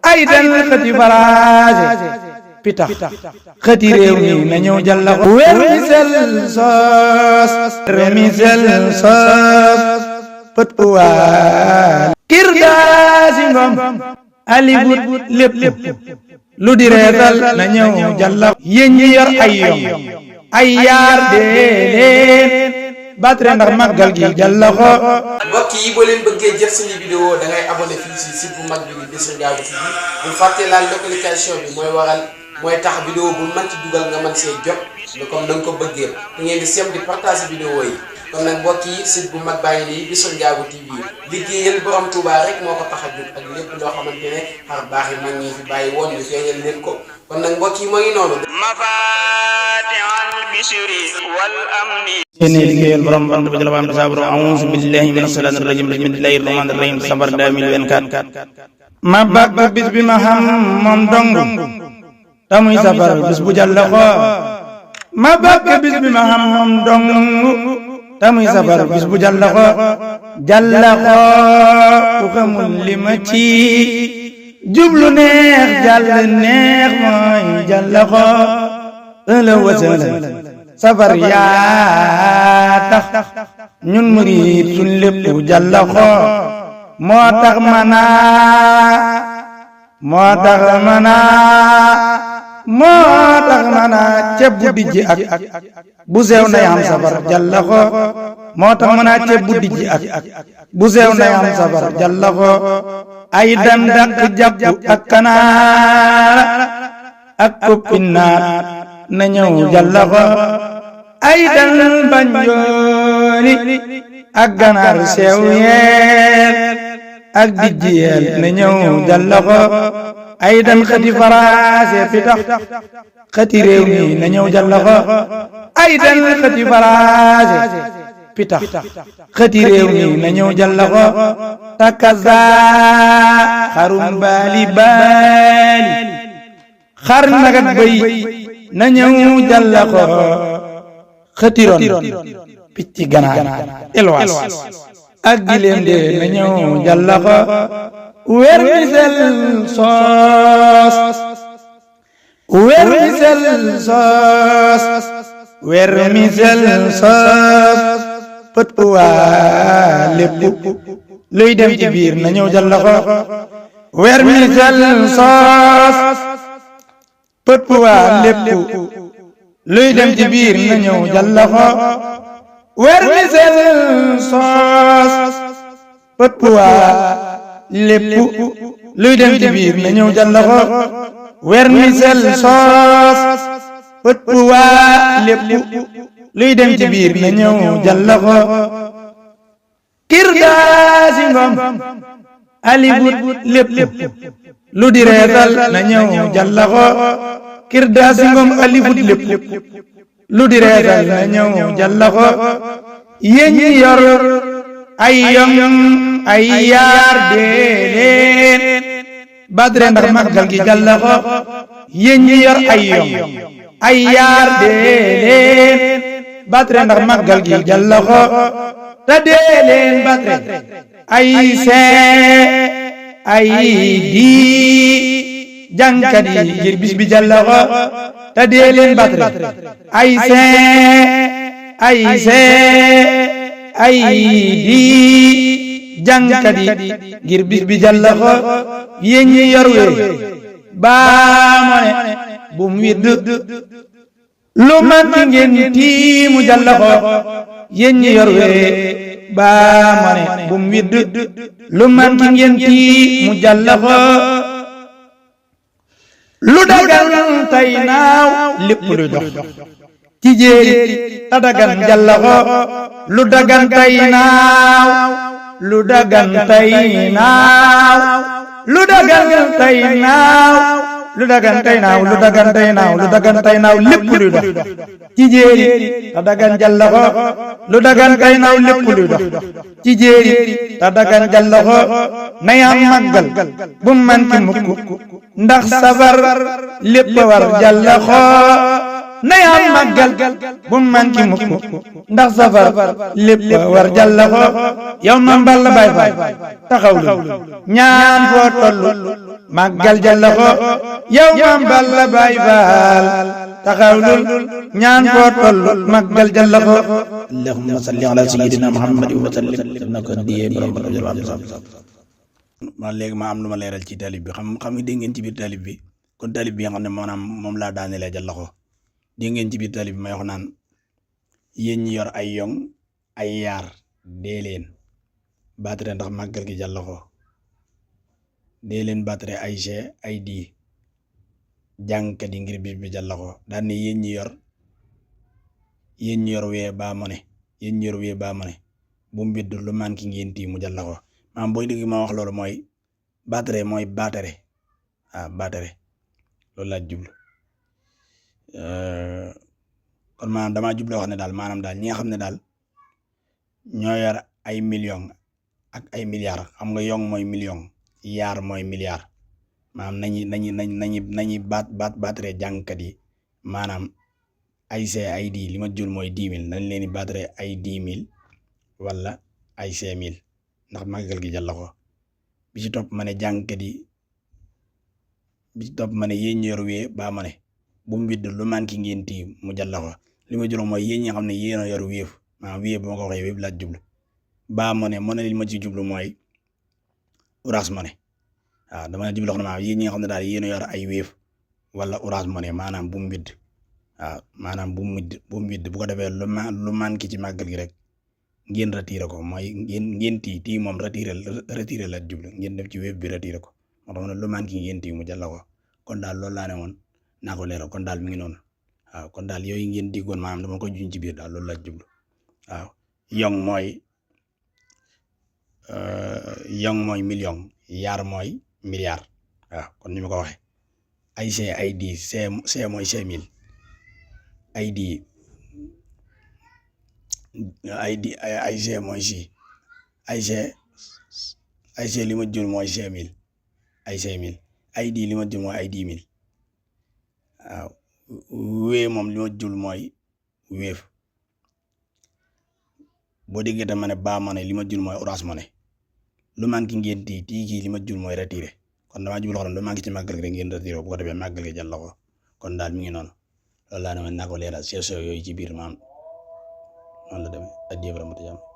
ay dal xëti faraase pitax xëti réew mi na ñëw jàlla ko wer mi sel soos pët uwaal kirdaasi ngom alibut lépp lu di reetal na ñëw jàlla yéen ñi yor ay yom ay yaar dee leen batre ndax màggal gi jàlla ko. mbokk yi boo leen bëggee jëf suñu vidéo da ngay abonné fii ci site bu mag bi di Bichri Ndiago TV bu fàtte laal localisation bi mooy tax vidéo bu mën ci dugal nga mën see jot comme na nga ko bëggee da ngeen di sem di partage vidéo yi. kon nag mbokk yi site bu mag baa ngi nii Bichri Ndiago TV liggéeyal borom Touba rek moo ko tax a jóg ak lépp loo xamante ne xar baax yi mag ñi fi bàyyi woon ñu feeñal leen ko kon nag mbokk yi moo ngi noonu. seeni liggéeyal borom bant ba jëla wam sabro a'uuzu billahi minash shaytaanir rajiim bismillahir rahmaanir rahiim safar 2024 ma bàgg bis bi ma xam moom dong tamuy safar bis bu jàlla ko ma bàgg bis bi ma xam moom dong tamuy safar bis bu jàlla ko ku xamul li ma ci jublu neex jàll neex mooy jàlla ko ëla wasala safar yaa tax ñun murid suñ lépp jàlla ko moo tax mana ceeb bu dijji ak bu sew na yam safar jàlla ko moo tax mana ceeb bu dijji ak bu sew na yam safar jàlla ko ay dandak jàpp ak kanaara ak koppinaat na ñëw jàlla ko ay dal banjoori ak ganaar sew yeel ak dijji yeel na ñëw jàlla ko ay dal xëti faraase pitax xëti réew mi na ñëw jàlla ko ay dal xëti faraase pitax xëti réew mi na ñëw jàlla ko takaza xarum baali xar nagat bay na ñëw jàlla ko xëtiroon picci ganaar elwaas ak gileem de na ñëw jàlla ko wer mi sel soos pët uwaa lépp luy dem ci biir na ñëw jàlla ko wer mi sel soos pët uwaa lépp luy dem ci biir na ñëw jàlla ko wer mi sel soos pët uwaa lépp luy dem ci biir na ñëw jàlla ko wer mi sel soos pët uwaa lépp luy dem ci biir na ñëw jàlla ko kirdaasi ngom alibut lépp lu di reetal na ñëw jàlla ko kirdaasi ngom alibut lépp lu di reetal na ñëw jàlla ko yéen ñi yor ay yom ay yaar dee leen badre ndax màggal gi jàlla ko yéen ñi yor ay yom ay yaar dee leen badre ndax màggal gi jàlla ko te dee leen badre ay see ay dii jànkat yi ngir bis bi jàlla ko te dee leen badre ay dii jànkat yi ngir bis bi jàlla ko yéen ñi yor wee baa mo ne bum widd lu manti ngeen tiimu jàlla ko yéen ñi yor wee baa mo ne bum widd lu manti ngeen tiimu jàlla ko lu dagal tay naaw lépp lu dox ci jéeri ta dagan jàlla ko lu dagan tay naaw lu dagan tay naaw lu dagan tay naaw lu dagan tay naaw lu dagan tay naaw lu dagan tay naaw lépp luy dox ci jéeri ta dagan jàlla ko lu dagan tay naaw lépp luy dox ci jéeri ta dagan jàlla ko nayam màggal bu man ci mukk ndax safar lépp war jàlla ko nayam màggal bu man ci mukk ndax safar lépp war jàlla ko yow ma mbal bay fay taxawlu ñaan foo tollu màggal jalla ko yow maam Balla Baay Faal taxawlul ñaan foo tollu màggal jalla ko allahumma salli ala sayyidina muhammad wa sallim na ko diyee borom man léegi ma am lu ma leeral ci talib bi xam nga dégg ngeen ci biir talib bi kon talib bi nga xam ne maanaam moom laa daanelee jalla ko dégg ngeen ci biir talib bi may wax naan yéen ñi yor ay yong ay yaar dee leen baatare ndax màggal gi jàll ko dee leen baatare ay g ay di jàngkat yi ngir bis bi jàll ko daan ne yéen ñi yor wee baa mo ne yéen ñi yor wee baa mo ne bu mu bidd lu manki ngeen tii mu jàll ko maanaam booy dégg ma wax loolu mooy baatare baatare loolu laa jublu kon maanaam damaa jublu wax ne daal maanaam daal ñi nga xam ne daal ñoo yor ay million ak ay milliards xam nga yong mooy million yaar mooy milliard maanaam nañi baatare jàngkat yi maanaam ay ay di li ma jul mooy 10 000 nañ leen di baatare ay 10 000 wala ay 5 000 ndax màggal gi jàll ko bi ci topp ma ne jàngkat yi bi ci topp ma ne yéen yor wee baa ma ne bu mu widd lu manki ngeen tii mu jàll ko li ma juróom mooy yéen ñi xam ne yéen a yor wéef maanaam wéef bu ma ko waxee wéef laa jublu baa mo ne li ma ci jublu mooy Orange Money waaw dama jublu xam ne maanaam yéen ñi nga xam ne daal yéen a yor ay wéef wala Orange Money maanaam bu mu widd waaw maanaam bu mu widd bu ko defee lu manki ci màggal gi rek ngeen retiré ko mooy ngeen tii moom retiré la jublu ngeen def ci wéef bi retiré ko moo tax ne lu manki ngeen tii mu jàll ko kon daal loolu laa ne woon naa ko leeral kon daal mi ngi noonu waaw kon daal yooyu ngeen diggoon maanaam dama ko juñ ci biir daal loolu la jublu waaw yong mooy million yaar mooy milliard waaw kon ni ma ko waxee ay c ay di c mooy 5000 ay di ay c mooy si ay c li ma jul mooy 5000 ay 5000 ay di li ma jul mooy ay 10 000 waaw wee moom li ma jul mooy wéef boo déggee tam ma ne baa ma ne li ma jul mooy Orange Money lu manqué ngeen tii kii li ma jul mooy retiré kon damaa jublu xam ne lu manqué ci màggal gi rek ngeen retiré bu ko defee màggal gi jàll ko kon daal mi ngi noonu loolu laa ne man naa ko leeral sew yooyu ci biir maam noonu la demee ak jéem a